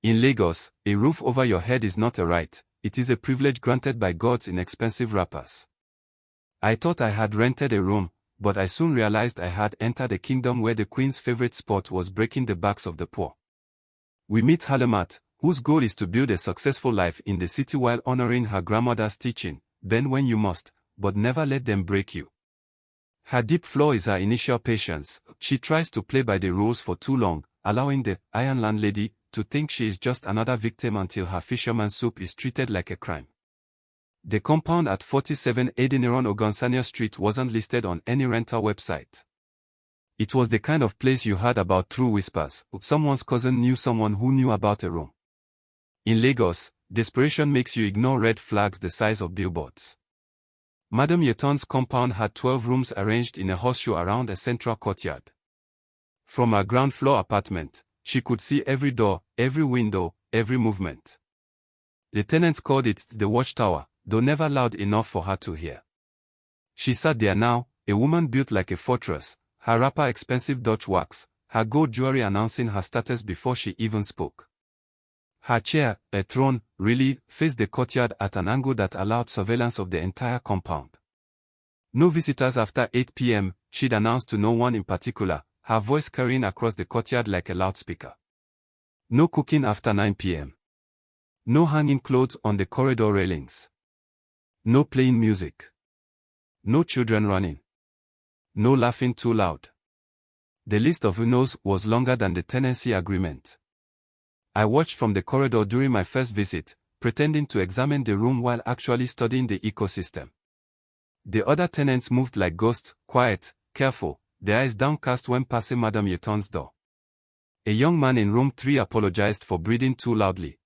In Lagos, a roof over your head is not a right, it is a privilege granted by God's inexpensive wrappers. I thought I had rented a room, but I soon realized I had entered a kingdom where the queen's favorite sport was breaking the backs of the poor. We meet Halimat, whose goal is to build a successful life in the city while honoring her grandmother's teaching, bend when you must, but never let them break you. Her deep flaw is her initial patience. She tries to play by the rules for too long, allowing the Iron Landlady to think she is just another victim until her fisherman soup is treated like a crime. The compound at 47 Adeniran Ogunsanya Street wasn't listed on any rental website. It was the kind of place you heard about through whispers. Someone's cousin knew someone who knew about a room. In Lagos, desperation makes you ignore red flags the size of billboards. Madam Yeton's compound had 12 rooms arranged in a horseshoe around a central courtyard. From her ground floor apartment, she could see every door, every window, every movement. The tenants called it the watchtower, though never loud enough for her to hear. She sat there now, a woman built like a fortress, her wrapper expensive Dutch wax, her gold jewelry announcing her status before she even spoke. Her chair, a throne, really, faced the courtyard at an angle that allowed surveillance of the entire compound. No visitors after 8 p.m., she'd announced to no one in particular, her voice carrying across the courtyard like a loudspeaker. No cooking after 9 p.m. No hanging clothes on the corridor railings. No playing music. No children running. No laughing too loud. The list of no's was longer than the tenancy agreement. I watched from the corridor during my first visit, pretending to examine the room while actually studying the ecosystem. The other tenants moved like ghosts, quiet, careful, their eyes downcast when passing Madam Yeton's door. A young man in room 3 apologized for breathing too loudly.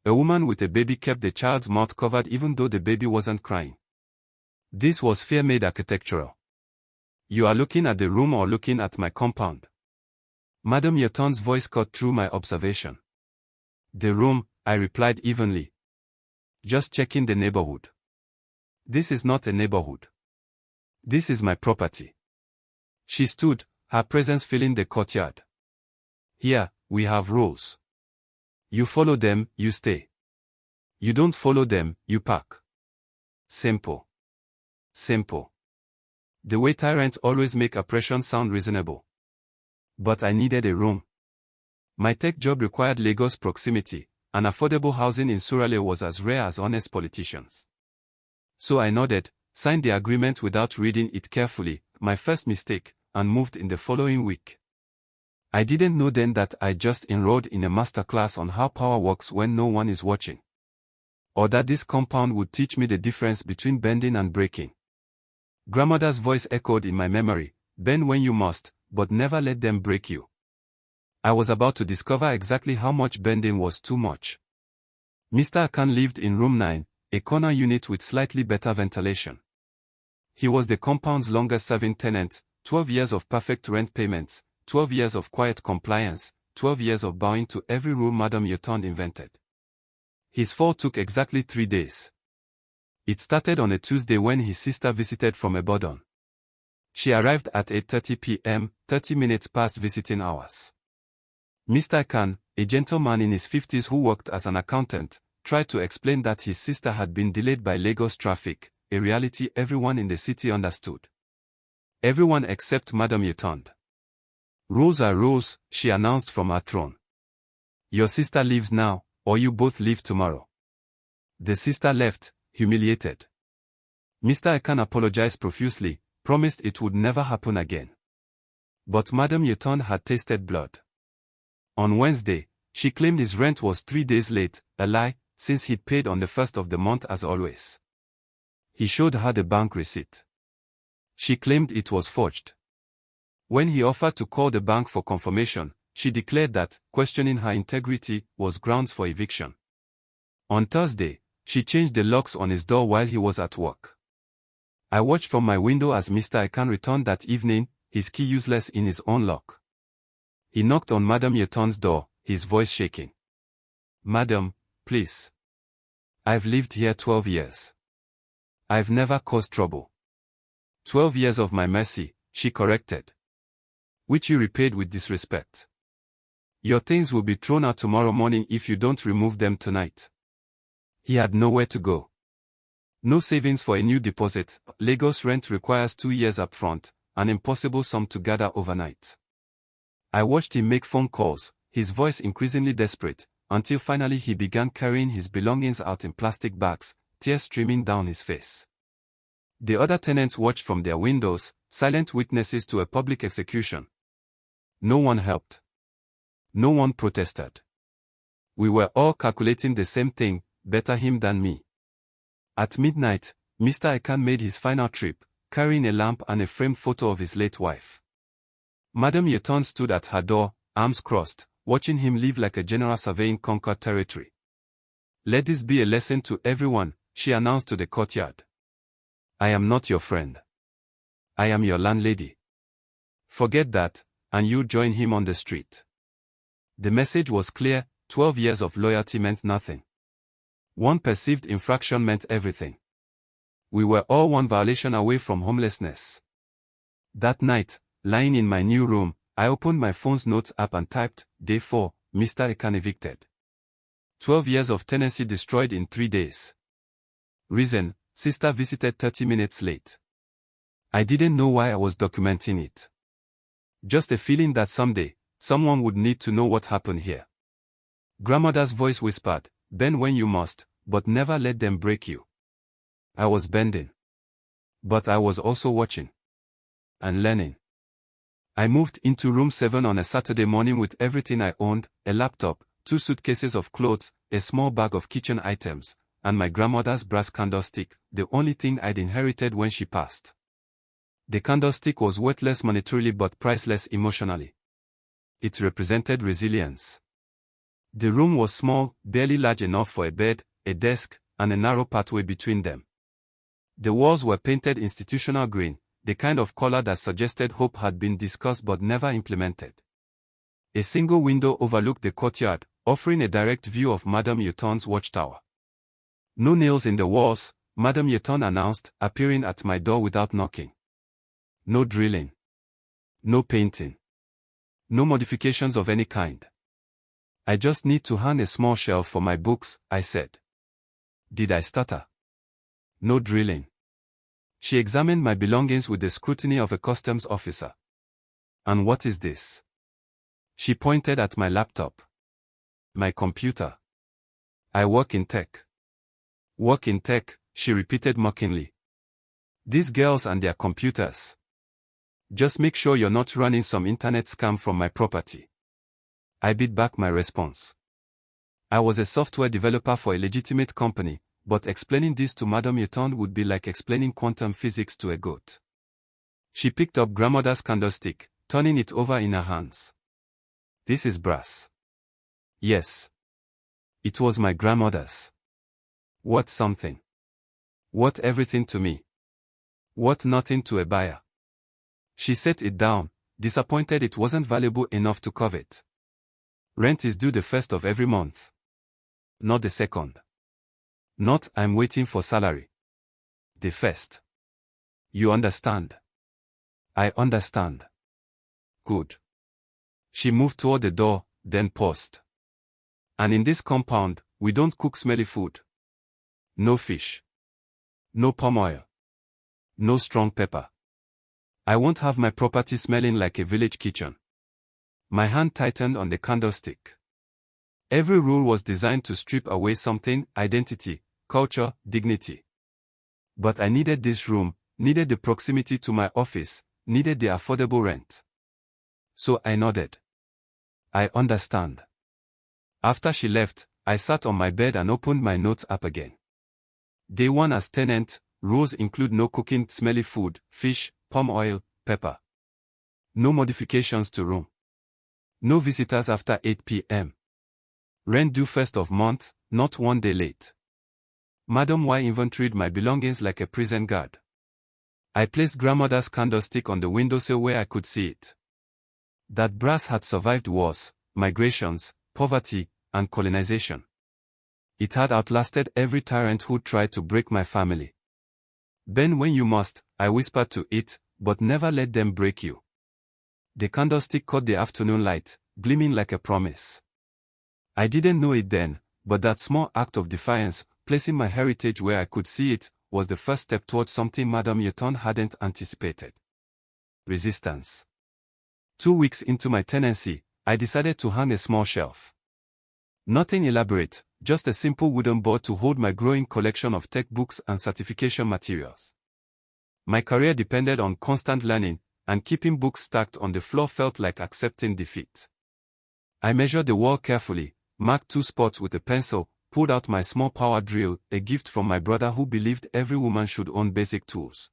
A woman with a baby kept the child's mouth covered even though the baby wasn't crying. This was fear-made architectural. You are looking at the room or looking at my compound? Madam Yeton's voice cut through my observation. The room, I replied evenly. Just checking the neighborhood. This is not a neighborhood. This is my property. She stood, her presence filling the courtyard. Here, we have rules. You follow them, you stay. You don't follow them, you pack. Simple. Simple. The way tyrants always make oppression sound reasonable. But I needed a room. My tech job required Lagos proximity, and affordable housing in Surulere was as rare as honest politicians. So I nodded, signed the agreement without reading it carefully, my first mistake, and moved in the following week. I didn't know then that I just enrolled in a masterclass on how power works when no one is watching. Or that this compound would teach me the difference between bending and breaking. Grandmother's voice echoed in my memory, bend when you must, but never let them break you. I was about to discover exactly how much bending was too much. Mr. Akan lived in room 9, a corner unit with slightly better ventilation. He was the compound's longest-serving tenant, 12 years of perfect rent payments, 12 years of quiet compliance, 12 years of bowing to every rule Madam Yeton invented. His fall took exactly 3 days. It started on a Tuesday when his sister visited from Ibadan. She arrived at 8:30 p.m., 30 minutes past visiting hours. Mr. Khan, a gentleman in his 50s who worked as an accountant, tried to explain that his sister had been delayed by Lagos traffic, a reality everyone in the city understood. Everyone except Madam Yeton. Rules are rules, she announced from her throne. Your sister leaves now, or you both leave tomorrow. The sister left, humiliated. Mr. Akan apologized profusely, promised it would never happen again. But Madam Yeton had tasted blood. On Wednesday, she claimed his rent was 3 days late, a lie, since he'd paid on the 1st of the month as always. He showed her the bank receipt. She claimed it was forged. When he offered to call the bank for confirmation, she declared that questioning her integrity was grounds for eviction. On Thursday, she changed the locks on his door while he was at work. I watched from my window as Mr. Akan returned that evening, his key useless in his own lock. He knocked on Madam Yeton's door, his voice shaking. Madam, please. I've lived here 12 years. I've never caused trouble. 12 years of my mercy, she corrected. Which you repaid with disrespect. Your things will be thrown out tomorrow morning if you don't remove them tonight. He had nowhere to go. No savings for a new deposit. Lagos rent requires 2 years upfront, an impossible sum to gather overnight. I watched him make phone calls, his voice increasingly desperate, until finally he began carrying his belongings out in plastic bags, tears streaming down his face. The other tenants watched from their windows, silent witnesses to a public execution. No one helped. No one protested. We were all calculating the same thing, better him than me. At midnight, Mr. Ekan made his final trip, carrying a lamp and a framed photo of his late wife. Madam Yeton stood at her door, arms crossed, watching him leave like a general surveying conquered territory. Let this be a lesson to everyone, she announced to the courtyard. I am not your friend. I am your landlady. Forget that, and you join him on the street. The message was clear, 12 years of loyalty meant nothing. One perceived infraction meant everything. We were all one violation away from homelessness. That night, lying in my new room, I opened my phone's notes app and typed, Day 4, Mr. Ekan evicted. 12 years of tenancy destroyed in 3 days. Reason, sister visited 30 minutes late. I didn't know why I was documenting it. Just a feeling that someday, someone would need to know what happened here. Grandmother's voice whispered, bend when you must, but never let them break you. I was bending. But I was also watching. And learning. I moved into room 7 on a Saturday morning with everything I owned, a laptop, 2 suitcases of clothes, a small bag of kitchen items, and my grandmother's brass candlestick, the only thing I'd inherited when she passed. The candlestick was worthless monetarily but priceless emotionally. It represented resilience. The room was small, barely large enough for a bed, a desk, and a narrow pathway between them. The walls were painted institutional green, the kind of color that suggested hope had been discussed but never implemented. A single window overlooked the courtyard, offering a direct view of Madame Yeton's watchtower. No nails in the walls, Madame Yeton announced, appearing at my door without knocking. No drilling. No painting. No modifications of any kind. I just need to hang a small shelf for my books, I said. Did I stutter? No drilling. She examined my belongings with the scrutiny of a customs officer. And what is this? She pointed at my laptop. My computer. I work in tech. Work in tech, she repeated mockingly. These girls and their computers. Just make sure you're not running some internet scam from my property. I beat back my response. I was a software developer for a legitimate company, but explaining this to Madame Yeton would be like explaining quantum physics to a goat. She picked up grandmother's candlestick, turning it over in her hands. This is brass. Yes. It was my grandmother's. Worth something. Worth everything to me. Worth nothing to a buyer. She set it down, disappointed it wasn't valuable enough to covet. Rent is due the 1st of every month. Not the 2nd. Not I'm waiting for salary. The 1st. You understand? I understand. Good. She moved toward the door, then paused. And in this compound, we don't cook smelly food. No fish. No palm oil. No strong pepper. I won't have my property smelling like a village kitchen. My hand tightened on the candlestick. Every rule was designed to strip away something, identity, culture, dignity. But I needed this room, needed the proximity to my office, needed the affordable rent. So I nodded. I understand. After she left, I sat on my bed and opened my notes app again. Day 1 as tenant, rules include no cooking smelly food, fish, palm oil, pepper. No modifications to room. No visitors after 8 p.m. Rent due 1st of month, not 1 day late. Madam Y inventoried my belongings like a prison guard. I placed grandmother's candlestick on the windowsill where I could see it. That brass had survived wars, migrations, poverty, and colonization. It had outlasted every tyrant who tried to break my family. Bend when you must, I whispered to it, but never let them break you. The candlestick caught the afternoon light, gleaming like a promise. I didn't know it then, but that small act of defiance, placing my heritage where I could see it, was the first step towards something Madame Yeton hadn't anticipated. Resistance. 2 weeks into my tenancy, I decided to hang a small shelf. Nothing elaborate, just a simple wooden board to hold my growing collection of tech books and certification materials. My career depended on constant learning, and keeping books stacked on the floor felt like accepting defeat. I measured the wall carefully, marked 2 spots with a pencil, pulled out my small power drill, a gift from my brother who believed every woman should own basic tools.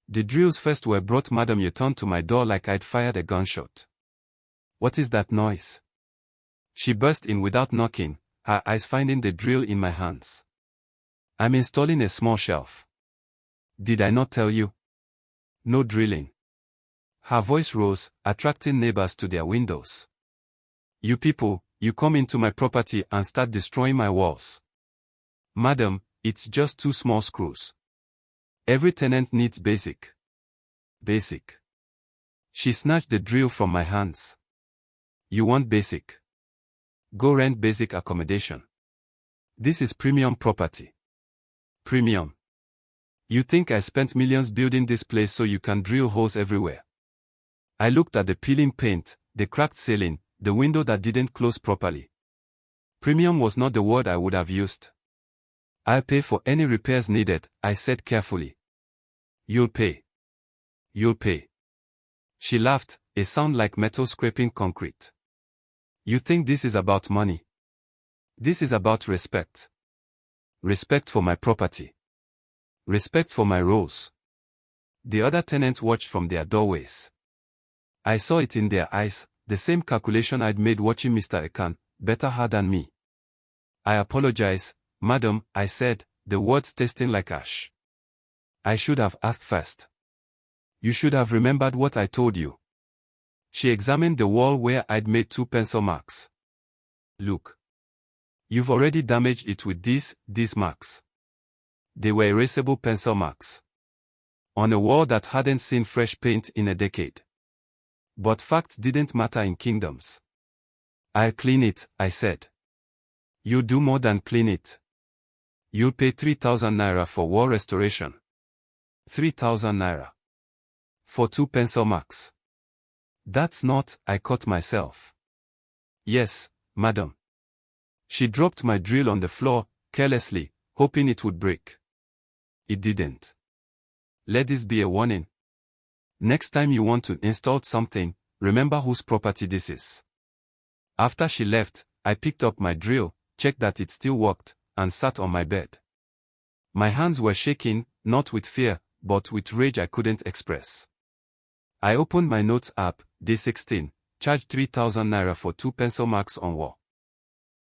The drills first were brought Madame Yeton to my door like I'd fired a gunshot. "What is that noise?" She burst in without knocking, her eyes finding the drill in my hands. "I'm installing a small shelf." "Did I not tell you? No drilling." Her voice rose, attracting neighbors to their windows. "You people, you come into my property and start destroying my walls." "Madam, it's just 2 small screws. Every tenant needs basic." "Basic." She snatched the drill from my hands. "You want basic? Go rent basic accommodation. This is premium property." "Premium? You think I spent millions building this place so you can drill holes everywhere?" I looked at the peeling paint, the cracked ceiling, the window that didn't close properly. Premium was not the word I would have used. "I'll pay for any repairs needed," I said carefully. "You'll pay. You'll pay." She laughed, a sound like metal scraping concrete. "You think this is about money? This is about respect. Respect for my property. Respect for my rules." The other tenants watched from their doorways. I saw it in their eyes, the same calculation I'd made watching Mr. Ekan, better her than me. "I apologize, madam," I said, the words tasting like ash. "I should have asked first. You should have remembered what I told you." She examined the wall where I'd made 2 pencil marks. "Look. You've already damaged it with these marks." They were erasable pencil marks. On a wall that hadn't seen fresh paint in a decade. But facts didn't matter in kingdoms. "I'll clean it," I said. "You'll do more than clean it. You'll pay 3,000 naira for wall restoration." 3,000 naira. For 2 pencil marks. That's not, I caught myself. "Yes, madam." She dropped my drill on the floor, carelessly, hoping it would break. It didn't. Let this be a warning. Next time you want to install something, remember whose property this is. After she left, I picked up my drill, checked that it still worked, and sat on my bed. My hands were shaking, not with fear, but with rage I couldn't express. I opened my notes app, day 16, charged 3,000 naira for 2 pencil marks on wall.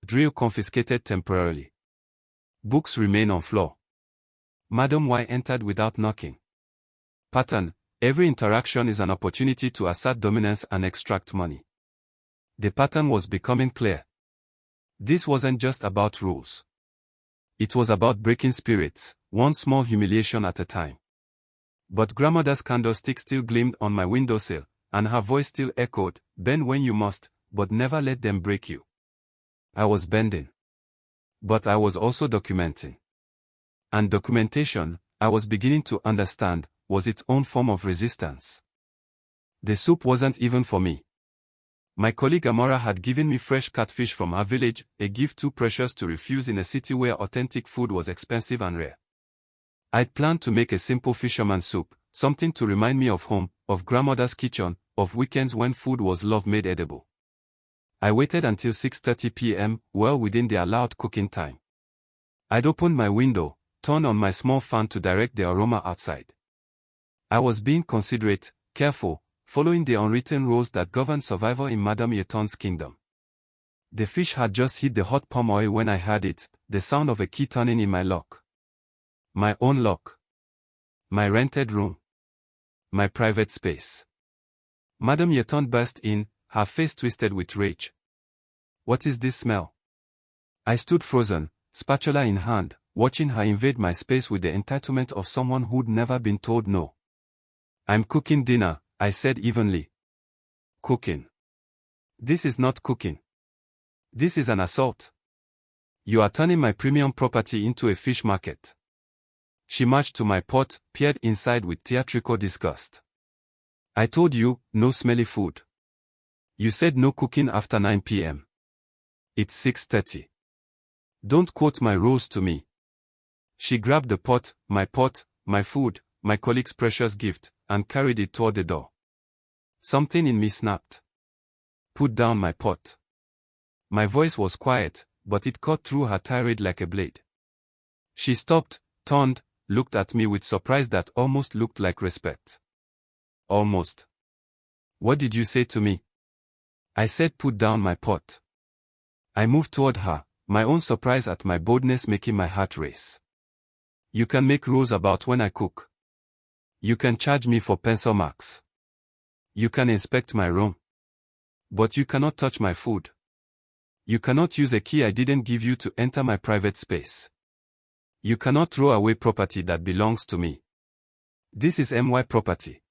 Drill confiscated temporarily. Books remain on floor. Madam Y entered without knocking. Pattern: every interaction is an opportunity to assert dominance and extract money. The pattern was becoming clear. This wasn't just about rules. It was about breaking spirits, one small humiliation at a time. But grandmother's candlestick still gleamed on my windowsill, and her voice still echoed, "Bend when you must, but never let them break you." I was bending. But I was also documenting. And documentation, I was beginning to understand, was its own form of resistance. The soup wasn't even for me. My colleague Amora had given me fresh catfish from her village, a gift too precious to refuse in a city where authentic food was expensive and rare. I'd planned to make a simple fisherman soup, something to remind me of home, of grandmother's kitchen, of weekends when food was love made edible. I waited until 6:30 p.m., well within the allowed cooking time. I'd opened my window, turned on my small fan to direct the aroma outside. I was being considerate, careful, following the unwritten rules that govern survival in Madame Yeton's kingdom. The fish had just hit the hot palm oil when I heard it, the sound of a key turning in my lock. My own lock. My rented room. My private space. Madame Yeton burst in, her face twisted with rage. "What is this smell?" I stood frozen, spatula in hand, watching her invade my space with the entitlement of someone who'd never been told no. "I'm cooking dinner," I said evenly. "Cooking? This is not cooking. This is an assault. You are turning my premium property into a fish market. She marched to my pot, peered inside with theatrical disgust. I told you, no smelly food. You said no cooking after 9 p.m. It's 6:30. Don't quote my rules to me. She grabbed the pot, my food, my colleague's precious gift, and carried it toward the door. Something in me snapped. Put down my pot. My voice was quiet, but it cut through her tirade like a blade. She stopped, turned, looked at me with surprise that almost looked like respect. Almost. What did you say to me? I said put down my pot. I moved toward her, my own surprise at my boldness making my heart race. You can make rules about when I cook. You can charge me for pencil marks. You can inspect my room. But you cannot touch my food. You cannot use a key I didn't give you to enter my private space. You cannot throw away property that belongs to me. This is my property.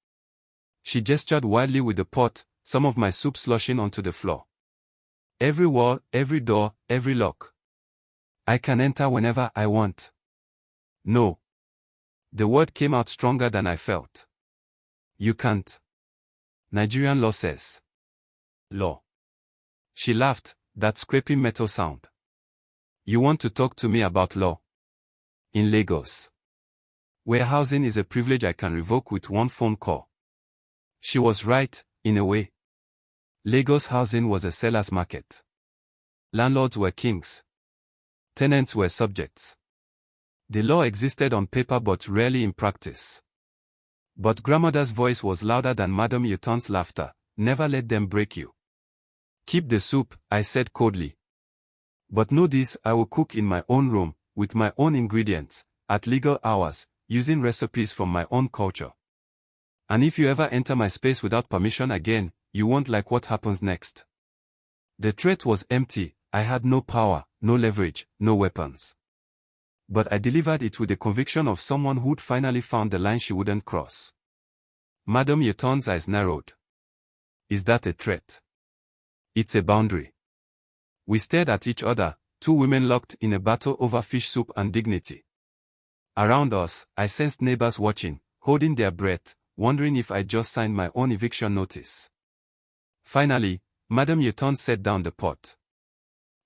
She gestured wildly with the pot, some of my soup sloshing onto the floor. Every wall, every door, every lock. I can enter whenever I want. No. The word came out stronger than I felt. You can't. Nigerian law says. Law. She laughed, that scraping metal sound. You want to talk to me about law? In Lagos. Where housing is a privilege I can revoke with one phone call. She was right, in a way. Lagos housing was a seller's market. Landlords were kings. Tenants were subjects. The law existed on paper but rarely in practice. But grandmother's voice was louder than Madame Yuton's laughter. Never let them break you. Keep the soup, I said coldly. But know this, I will cook in my own room, with my own ingredients, at legal hours, using recipes from my own culture. And if you ever enter my space without permission again, you won't like what happens next. The threat was empty. I had no power, no leverage, no weapons. But I delivered it with the conviction of someone who'd finally found the line she wouldn't cross. Madame Yuton's eyes narrowed. Is that a threat? It's a boundary. We stared at each other, two women locked in a battle over fish soup and dignity. Around us, I sensed neighbors watching, holding their breath, wondering if I'd just signed my own eviction notice. Finally, Madame Yuton set down the pot.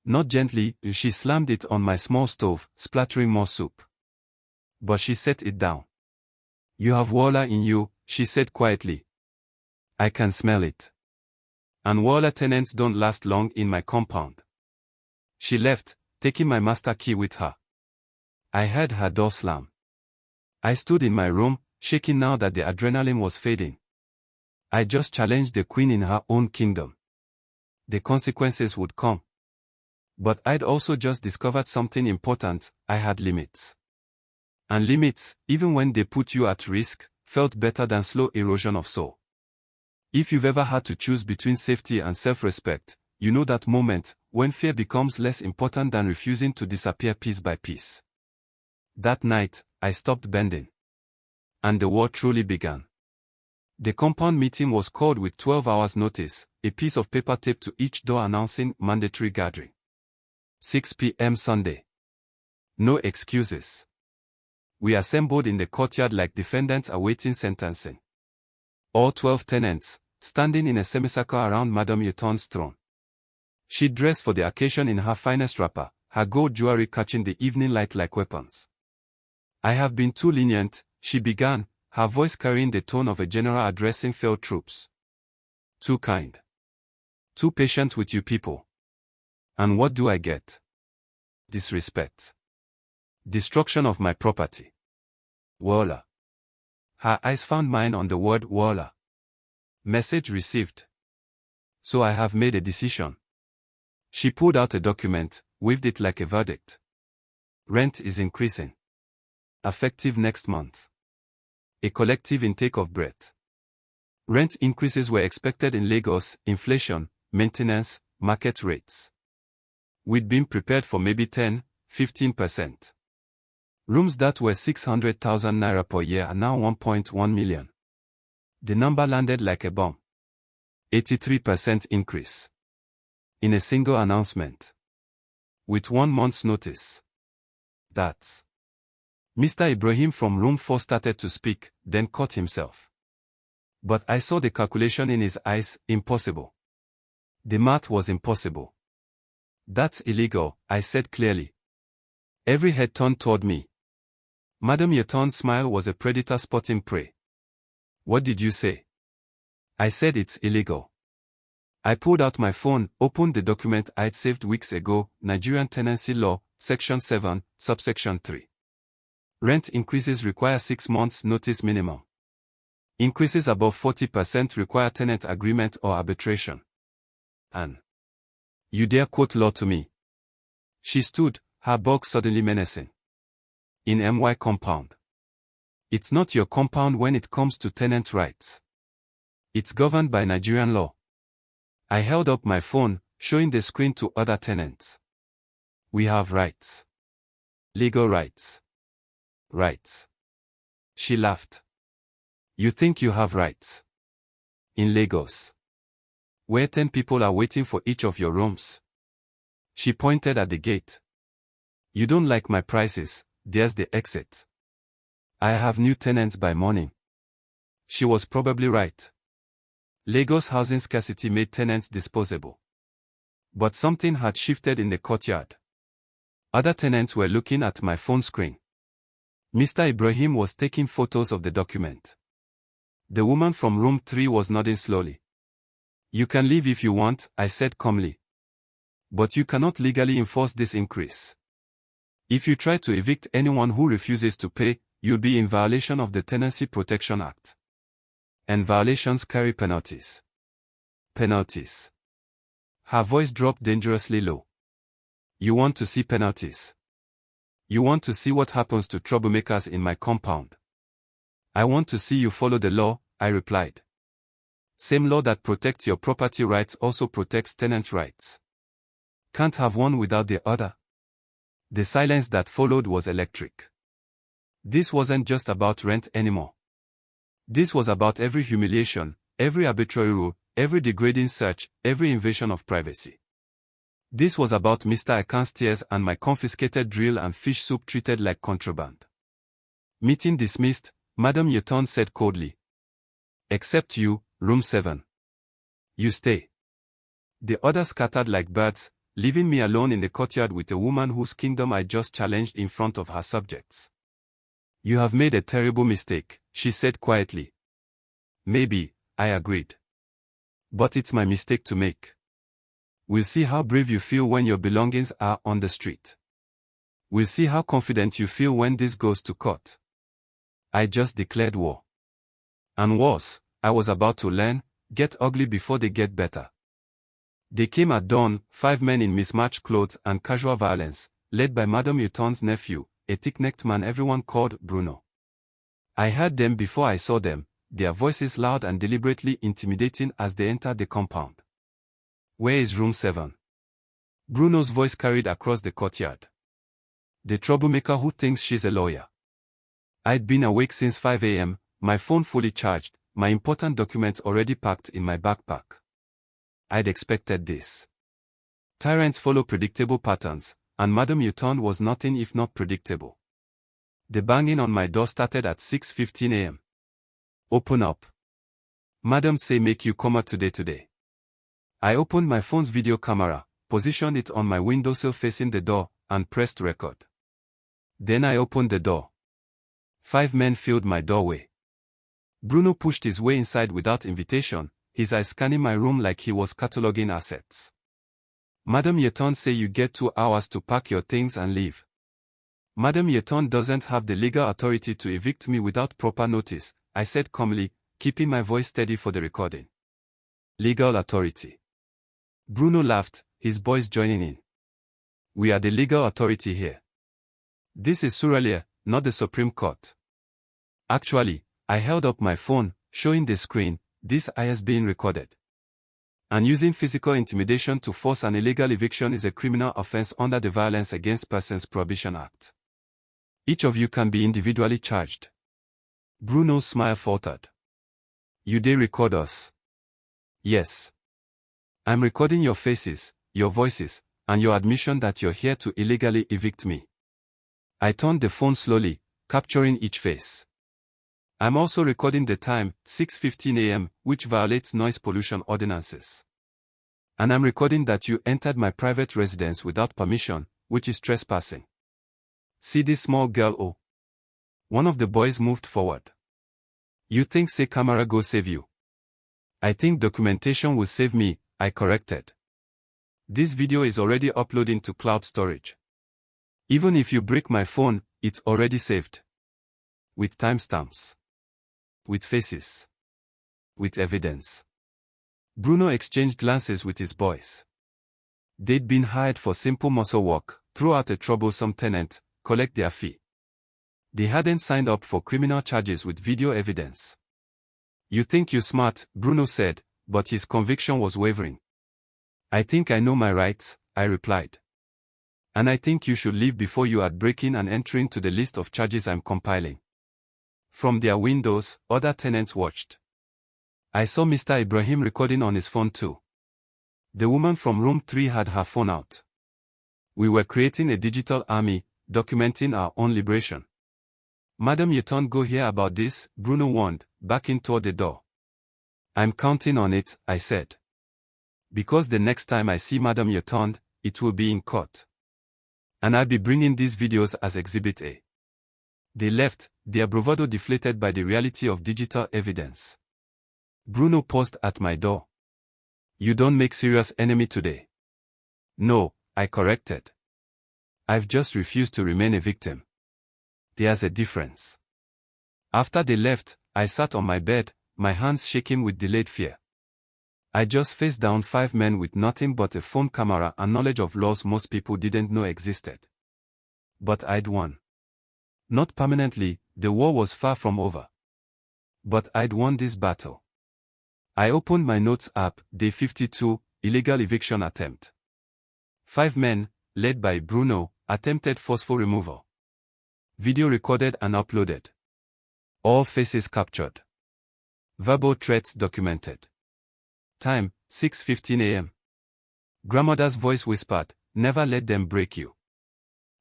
Not gently, she slammed it on my small stove, splattering more soup. But she set it down. You have water in you, she said quietly. I can smell it. And water tenants don't last long in my compound. She left, taking my master key with her. I heard her door slam. I stood in my room, shaking now that the adrenaline was fading. I just challenged the queen in her own kingdom. The consequences would come. But I'd also just discovered something important. I had limits. And limits, even when they put you at risk, felt better than slow erosion of soul. If you've ever had to choose between safety and self-respect, you know that moment, when fear becomes less important than refusing to disappear piece by piece. That night, I stopped bending. And the war truly began. The compound meeting was called with 12 hours notice, a piece of paper taped to each door announcing mandatory gathering. 6 p.m. Sunday. No excuses. We assembled in the courtyard like defendants awaiting sentencing. All 12 tenants, standing in a semicircle around Madame Yuton's throne. She dressed for the occasion in her finest wrapper, her gold jewelry catching the evening light like weapons. I have been too lenient, she began, her voice carrying the tone of a general addressing failed troops. Too kind. Too patient with you people. And what do I get? Disrespect. Destruction of my property. Voila. Her eyes found mine on the word voila. Message received. So I have made a decision. She pulled out a document, waved it like a verdict. Rent is increasing. Effective next month. A collective intake of breath. Rent increases were expected in Lagos, inflation, maintenance, market rates. We'd been prepared for maybe 10–15%. Rooms that were 600,000 naira per year are now 1.1 million. The number landed like a bomb. 83% increase. In a single announcement. With 1 month's notice. That's. Mr. Ibrahim from room 4 started to speak, then caught himself. But I saw the calculation in his eyes. Impossible. The math was impossible. That's illegal, I said clearly. Every head turned toward me. Madam Yeton's smile was a predator spotting prey. What did you say? I said it's illegal. I pulled out my phone, opened the document I'd saved weeks ago, Nigerian Tenancy Law, Section 7, Subsection 3. Rent increases require 6 months notice minimum. Increases above 40% require tenant agreement or arbitration. And you dare quote law to me? She stood, her bulk suddenly menacing. In MY compound. It's not your compound when it comes to tenant rights. It's governed by Nigerian law. I held up my phone, showing the screen to other tenants. We have rights. Legal rights. Rights. She laughed. You think you have rights? In Lagos, where 10 people are waiting for each of your rooms. She pointed at the gate. You don't like my prices, there's the exit. I have new tenants by morning. She was probably right. Lagos housing scarcity made tenants disposable. But something had shifted in the courtyard. Other tenants were looking at my phone screen. Mr. Ibrahim was taking photos of the document. The woman from room 3 was nodding slowly. You can leave if you want, I said calmly. But you cannot legally enforce this increase. If you try to evict anyone who refuses to pay, you'll be in violation of the Tenancy Protection Act. And violations carry penalties. Penalties. Her voice dropped dangerously low. You want to see penalties? You want to see what happens to troublemakers in my compound? I want to see you follow the law, I replied. Same law that protects your property rights also protects tenant rights. Can't have one without the other. The silence that followed was electric. This wasn't just about rent anymore. This was about every humiliation, every arbitrary rule, every degrading search, every invasion of privacy. This was about Mr. Akan's tears and my confiscated drill and fish soup treated like contraband. Meeting dismissed, Madam Yeton said coldly. Except you, room 7. You stay. The others scattered like birds, leaving me alone in the courtyard with a woman whose kingdom I just challenged in front of her subjects. You have made a terrible mistake, she said quietly. Maybe, I agreed. But it's my mistake to make. We'll see how brave you feel when your belongings are on the street. We'll see how confident you feel when this goes to court. I just declared war. And worse, I was about to learn, get ugly before they get better. They came at dawn, 5 men in mismatched clothes and casual violence, led by Madam Yeton's nephew, a thick-necked man everyone called Bruno. I heard them before I saw them, their voices loud and deliberately intimidating as they entered the compound. Where is room 7? Bruno's voice carried across the courtyard. The troublemaker who thinks she's a lawyer. I'd been awake since 5 a.m., my phone fully charged, my important documents already packed in my backpack. I'd expected this. Tyrants follow predictable patterns, and Madam Yeton was nothing if not predictable. The banging on my door started at 6:15 a.m. Open up. Madam say make you come out today. I opened my phone's video camera, positioned it on my windowsill facing the door, and pressed record. Then I opened the door. 5 men filled my doorway. Bruno pushed his way inside without invitation, his eyes scanning my room like he was cataloging assets. Madam Yeton say you get 2 hours to pack your things and leave. Madam Yeton doesn't have the legal authority to evict me without proper notice, I said calmly, keeping my voice steady for the recording. Legal authority. Bruno laughed, his boys joining in. We are the legal authority here. This is Surulere, not the Supreme Court. Actually, I held up my phone, showing the screen, this is being recorded. And using physical intimidation to force an illegal eviction is a criminal offense under the Violence Against Persons Prohibition Act. Each of you can be individually charged. Bruno's smile faltered. You dare record us? Yes. I'm recording your faces, your voices, and your admission that you're here to illegally evict me. I turned the phone slowly, capturing each face. I'm also recording the time, 6:15 a.m., which violates noise pollution ordinances. And I'm recording that you entered my private residence without permission, which is trespassing. See this small girl? Oh. One of the boys moved forward. You think say camera go save you? I think documentation will save me, I corrected. This video is already uploading to cloud storage. Even if you break my phone, it's already saved. With timestamps. With faces. With evidence. Bruno exchanged glances with his boys. They'd been hired for simple muscle work, throw out a troublesome tenant, collect their fee. They hadn't signed up for criminal charges with video evidence. You think you're smart, Bruno said, but his conviction was wavering. I think I know my rights, I replied. And I think you should leave before you add breaking and entering to the list of charges I'm compiling. From their windows, other tenants watched. I saw Mr. Ibrahim recording on his phone too. The woman from room 3 had her phone out. We were creating a digital army, documenting our own liberation. Madam, you don't go hear about this, Bruno warned, backing toward the door. I'm counting on it, I said. Because the next time I see Madam Yotond, it will be in court. And I'll be bringing these videos as Exhibit A. They left, their bravado deflated by the reality of digital evidence. Bruno paused at my door. You don't make serious enemy today. No, I corrected. I've just refused to remain a victim. There's a difference. After they left, I sat on my bed, my hands shaking with delayed fear. I just faced down 5 men with nothing but a phone camera and knowledge of laws most people didn't know existed. But I'd won. Not permanently, the war was far from over. But I'd won this battle. I opened my notes app, day 52, illegal eviction attempt. 5 men, led by Bruno, attempted forceful removal. Video recorded and uploaded. All faces captured. Verbal threats documented. Time, 6:15 a.m. Grandmother's voice whispered, never let them break you.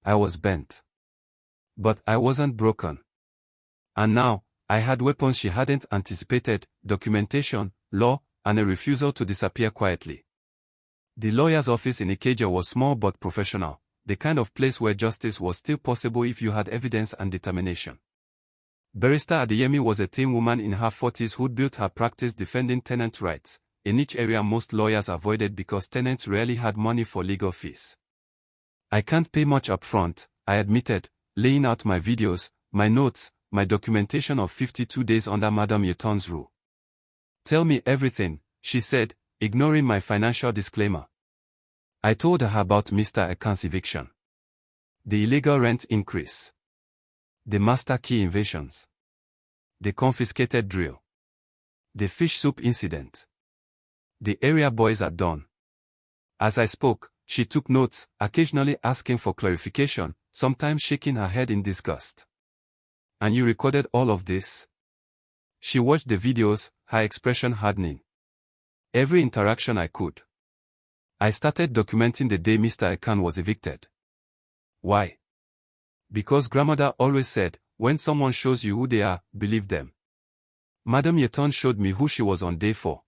I was bent. But I wasn't broken. And now, I had weapons she hadn't anticipated, documentation, law, and a refusal to disappear quietly. The lawyer's office in Ikeja was small but professional, the kind of place where justice was still possible if you had evidence and determination. Barrister Adeyemi was a teen woman in her 40s who'd built her practice defending tenant rights, a niche area most lawyers avoided because tenants rarely had money for legal fees. I can't pay much upfront, I admitted, laying out my videos, my notes, my documentation of 52 days under Madam Yeton's rule. Tell me everything, she said, ignoring my financial disclaimer. I told her about Mr. Ekan's eviction. The illegal rent increase. The master key invasions. The confiscated drill. The fish soup incident. The area boys at dawn. As I spoke, she took notes, occasionally asking for clarification, sometimes shaking her head in disgust. And you recorded all of this? She watched the videos, her expression hardening. Every interaction I could. I started documenting the day Mr. Ekan was evicted. Why? Because grandmother always said, when someone shows you who they are, believe them. Madam Yeton showed me who she was on day 4.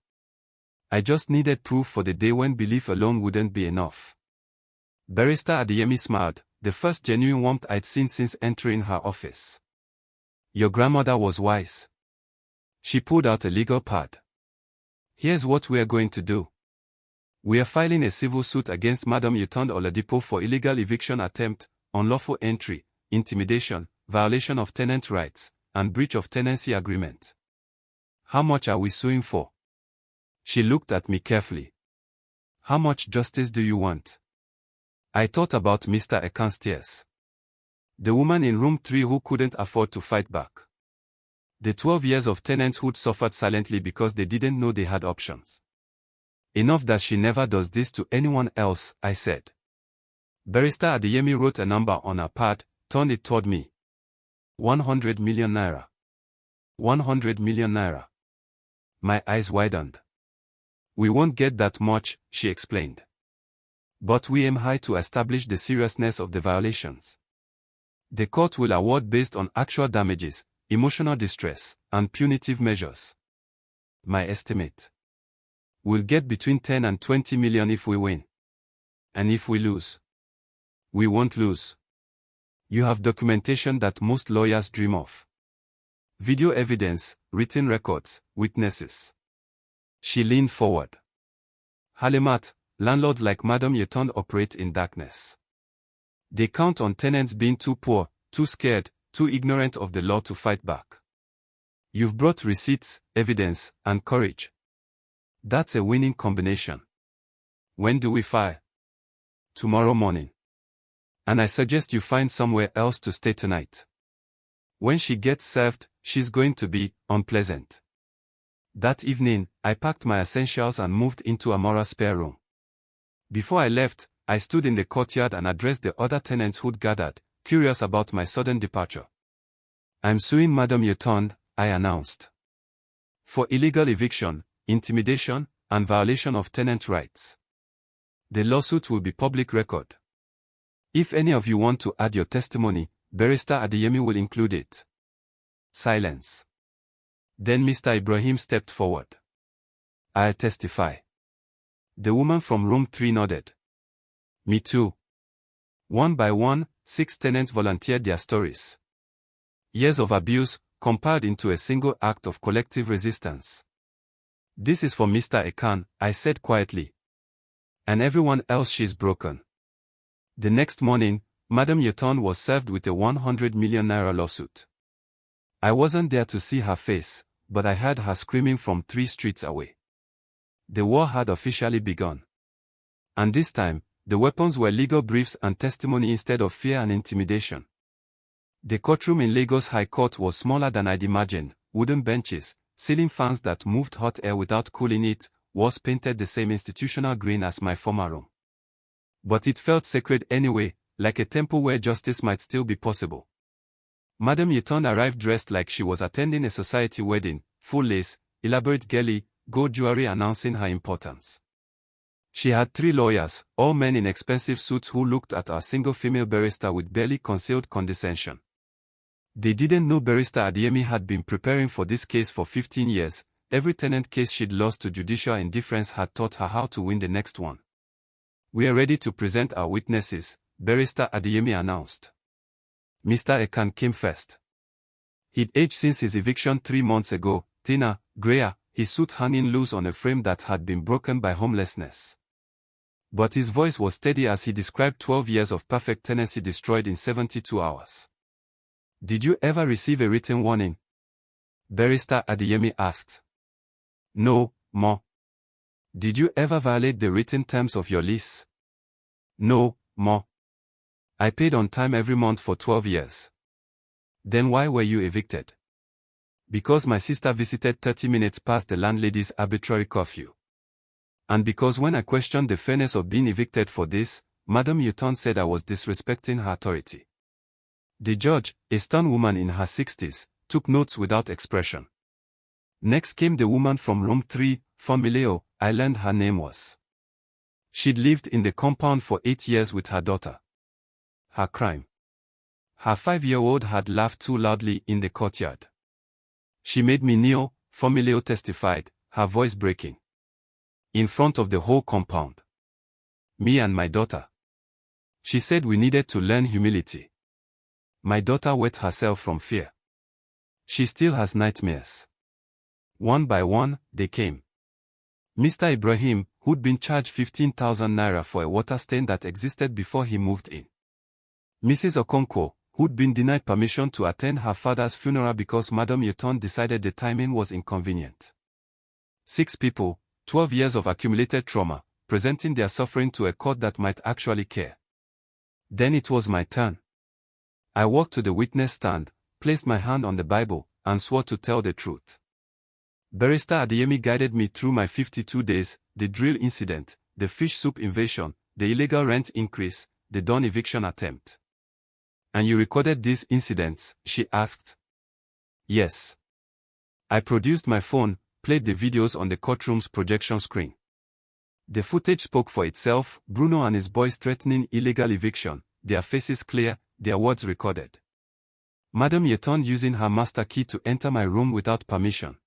I just needed proof for the day when belief alone wouldn't be enough. Barrister Adeyemi smiled, the first genuine warmth I'd seen since entering her office. Your grandmother was wise. She pulled out a legal pad. Here's what we're going to do. We are filing a civil suit against Madam Yeton Oladipo for illegal eviction attempt, unlawful entry, intimidation, violation of tenant rights, and breach of tenancy agreement. How much are we suing for? She looked at me carefully. How much justice do you want? I thought about Mr. Ekan's tears. The woman in room 3 who couldn't afford to fight back. The 12 years of tenantshood suffered silently because they didn't know they had options. Enough that she never does this to anyone else, I said. Barrister Adeyemi wrote a number on her pad, turned it toward me. 100 million naira. 100 million naira. My eyes widened. We won't get that much, she explained. But we aim high to establish the seriousness of the violations. The court will award based on actual damages, emotional distress, and punitive measures. My estimate. We'll get between 10 and 20 million if we win. And if we lose, we won't lose. You have documentation that most lawyers dream of. Video evidence, written records, witnesses. She leaned forward. Halimat, landlords like Madame Yeton operate in darkness. They count on tenants being too poor, too scared, too ignorant of the law to fight back. You've brought receipts, evidence, and courage. That's a winning combination. When do we file? Tomorrow morning. And I suggest you find somewhere else to stay tonight. When she gets served, she's going to be unpleasant. That evening, I packed my essentials and moved into Amora's spare room. Before I left, I stood in the courtyard and addressed the other tenants who'd gathered, curious about my sudden departure. I'm suing Madame Yeton, I announced. For illegal eviction, intimidation, and violation of tenant rights. The lawsuit will be public record. If any of you want to add your testimony, Barrister Adeyemi will include it. Silence. Then Mr. Ibrahim stepped forward. I'll testify. The woman from room 3 nodded. Me too. One by one, 6 tenants volunteered their stories. Years of abuse, compiled into a single act of collective resistance. This is for Mr. Ekan, I said quietly. And everyone else she's broken. The next morning, Madame Yeton was served with a 100 million naira lawsuit. I wasn't there to see her face, but I heard her screaming from 3 streets away. The war had officially begun. And this time, the weapons were legal briefs and testimony instead of fear and intimidation. The courtroom in Lagos High Court was smaller than I'd imagined, wooden benches, ceiling fans that moved hot air without cooling it, walls painted the same institutional green as my former room. But it felt sacred anyway, like a temple where justice might still be possible. Madame Yeton arrived dressed like she was attending a society wedding, full lace, elaborate girly, gold jewelry announcing her importance. She had 3 lawyers, all men in expensive suits who looked at our single female barrister with barely concealed condescension. They didn't know Barrister Adeyemi had been preparing for this case for 15 years. Every tenant case she'd lost to judicial indifference had taught her how to win the next one. We are ready to present our witnesses, Barrister Adeyemi announced. Mr. Ekan came first. He'd aged since his eviction 3 months ago, thinner, grayer, his suit hanging loose on a frame that had been broken by homelessness. But his voice was steady as he described 12 years of perfect tenancy destroyed in 72 hours. Did you ever receive a written warning? Barrister Adeyemi asked. No, Ma. Did you ever violate the written terms of your lease? No, Ma. I paid on time every month for 12 years. Then why were you evicted? Because my sister visited 30 minutes past the landlady's arbitrary curfew. And because when I questioned the fairness of being evicted for this, Madame Yeton said I was disrespecting her authority. The judge, a stern woman in her 60s, took notes without expression. Next came the woman from room 3, Formileo, I learned her name was. She'd lived in the compound for 8 years with her daughter. Her crime. Her 5-year-old had laughed too loudly in the courtyard. She made me kneel, Formileo testified, her voice breaking. In front of the whole compound. Me and my daughter. She said we needed to learn humility. My daughter wet herself from fear. She still has nightmares. One by one, they came. Mr. Ibrahim, who'd been charged 15,000 naira for a water stain that existed before he moved in. Mrs. Okonkwo, who'd been denied permission to attend her father's funeral because Madame Yeton decided the timing was inconvenient. 6 people, 12 years of accumulated trauma, presenting their suffering to a court that might actually care. Then it was my turn. I walked to the witness stand, placed my hand on the Bible, and swore to tell the truth. Barrister Adeyemi guided me through my 52 days, the drill incident, the fish soup invasion, the illegal rent increase, the dawn eviction attempt. And you recorded these incidents, she asked. Yes. I produced my phone, played the videos on the courtroom's projection screen. The footage spoke for itself, Bruno and his boys threatening illegal eviction, their faces clear, their words recorded. Madam Yeton using her master key to enter my room without permission.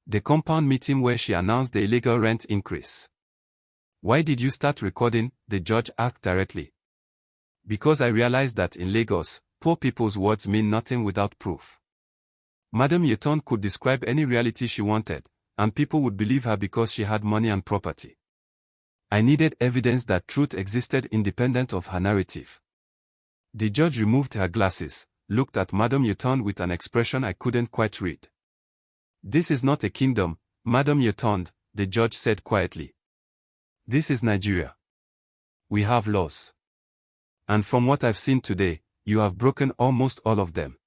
The compound meeting where she announced the illegal rent increase. Why did you start recording? The judge asked directly. Because I realized that in Lagos, poor people's words mean nothing without proof. Madam Yeton could describe any reality she wanted, and people would believe her because she had money and property. I needed evidence that truth existed independent of her narrative. The judge removed her glasses, looked at Madam Yeton with an expression I couldn't quite read. This is not a kingdom, Madam Yeton, the judge said quietly. This is Nigeria. We have laws. And from what I've seen today, you have broken almost all of them.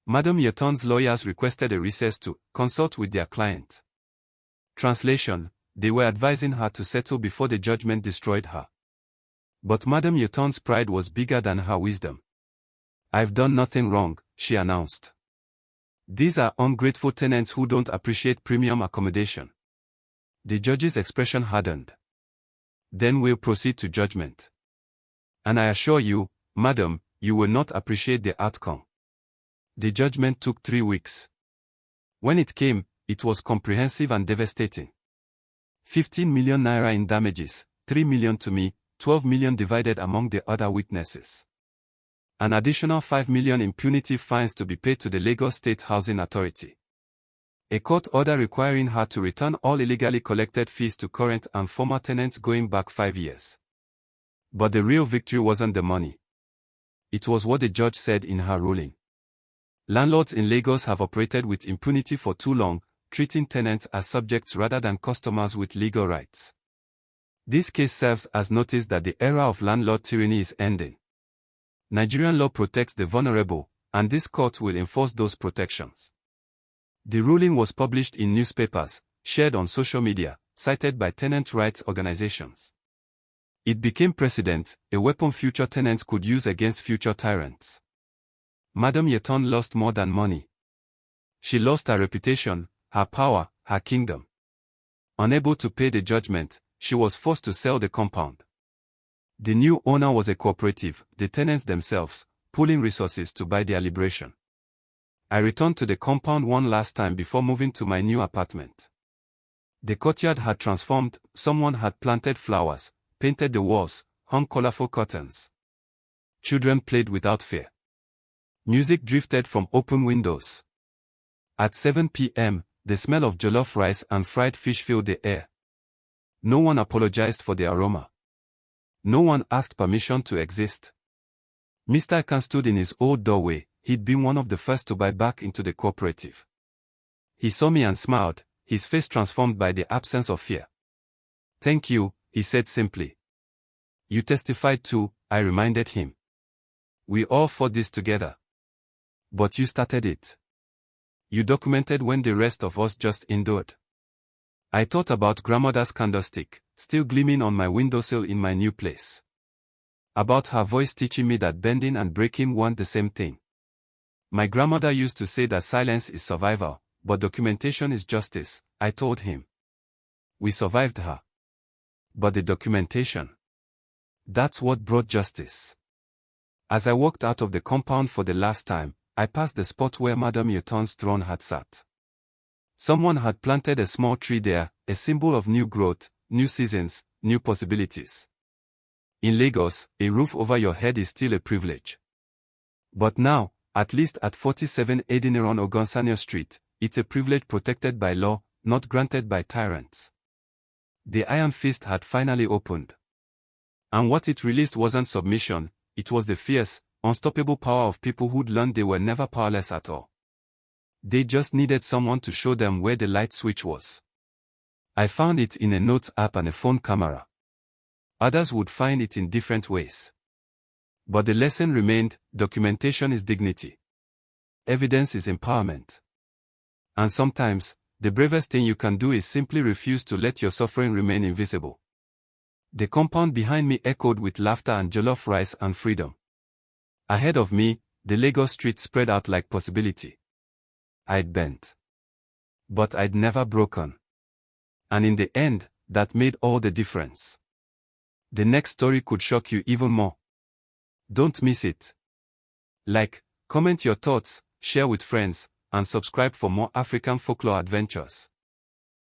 Madam Yeton's lawyers requested a recess to consult with their client. Translation: they were advising her to settle before the judgment destroyed her. But Madam Yeton's pride was bigger than her wisdom. I've done nothing wrong, she announced. These are ungrateful tenants who don't appreciate premium accommodation. The judge's expression hardened. Then we'll proceed to judgment. And I assure you, madam, you will not appreciate the outcome. The judgment took 3 weeks. When it came, it was comprehensive and devastating. 15 million naira in damages, 3 million to me, 12 million divided among the other witnesses. An additional 5 million in punitive fines to be paid to the Lagos State Housing Authority. A court order requiring her to return all illegally collected fees to current and former tenants going back 5 years. But the real victory wasn't the money. It was what the judge said in her ruling. Landlords in Lagos have operated with impunity for too long, treating tenants as subjects rather than customers with legal rights. This case serves as notice that the era of landlord tyranny is ending. Nigerian law protects the vulnerable, and this court will enforce those protections. The ruling was published in newspapers, shared on social media, cited by tenant rights organizations. It became precedent, a weapon future tenants could use against future tyrants. Madam Yeton lost more than money. She lost her reputation, her power, her kingdom. Unable to pay the judgment, she was forced to sell the compound. The new owner was a cooperative, the tenants themselves, pooling resources to buy their liberation. I returned to the compound one last time before moving to my new apartment. The courtyard had transformed, someone had planted flowers, painted the walls, hung colorful curtains. Children played without fear. Music drifted from open windows. At 7 p.m., the smell of jollof rice and fried fish filled the air. No one apologized for the aroma. No one asked permission to exist. Mr. Akan stood in his old doorway. He'd been one of the first to buy back into the cooperative. He saw me and smiled, his face transformed by the absence of fear. Thank you, he said simply. You testified too, I reminded him. We all fought this together. But you started it. You documented when the rest of us just endured. I thought about grandmother's candlestick, still gleaming on my windowsill in my new place. About her voice teaching me that bending and breaking weren't the same thing. My grandmother used to say that silence is survival, but documentation is justice, I told him. We survived her. But the documentation. That's what brought justice. As I walked out of the compound for the last time, I passed the spot where Madam Yeton's throne had sat. Someone had planted a small tree there, a symbol of new growth, new seasons, new possibilities. In Lagos, a roof over your head is still a privilege. But now, at least at 47 Adeniran Ogonsanyo Street, it's a privilege protected by law, not granted by tyrants. The iron fist had finally opened. And what it released wasn't submission, it was the fierce, unstoppable power of people who'd learned they were never powerless at all. They just needed someone to show them where the light switch was. I found it in a notes app and a phone camera. Others would find it in different ways. But the lesson remained, documentation is dignity. Evidence is empowerment. And sometimes, the bravest thing you can do is simply refuse to let your suffering remain invisible. The compound behind me echoed with laughter and jollof rice and freedom. Ahead of me, the Lagos street spread out like possibility. I'd bent. But I'd never broken. And in the end, that made all the difference. The next story could shock you even more. Don't miss it. Like, comment your thoughts, share with friends, and subscribe for more African folklore adventures.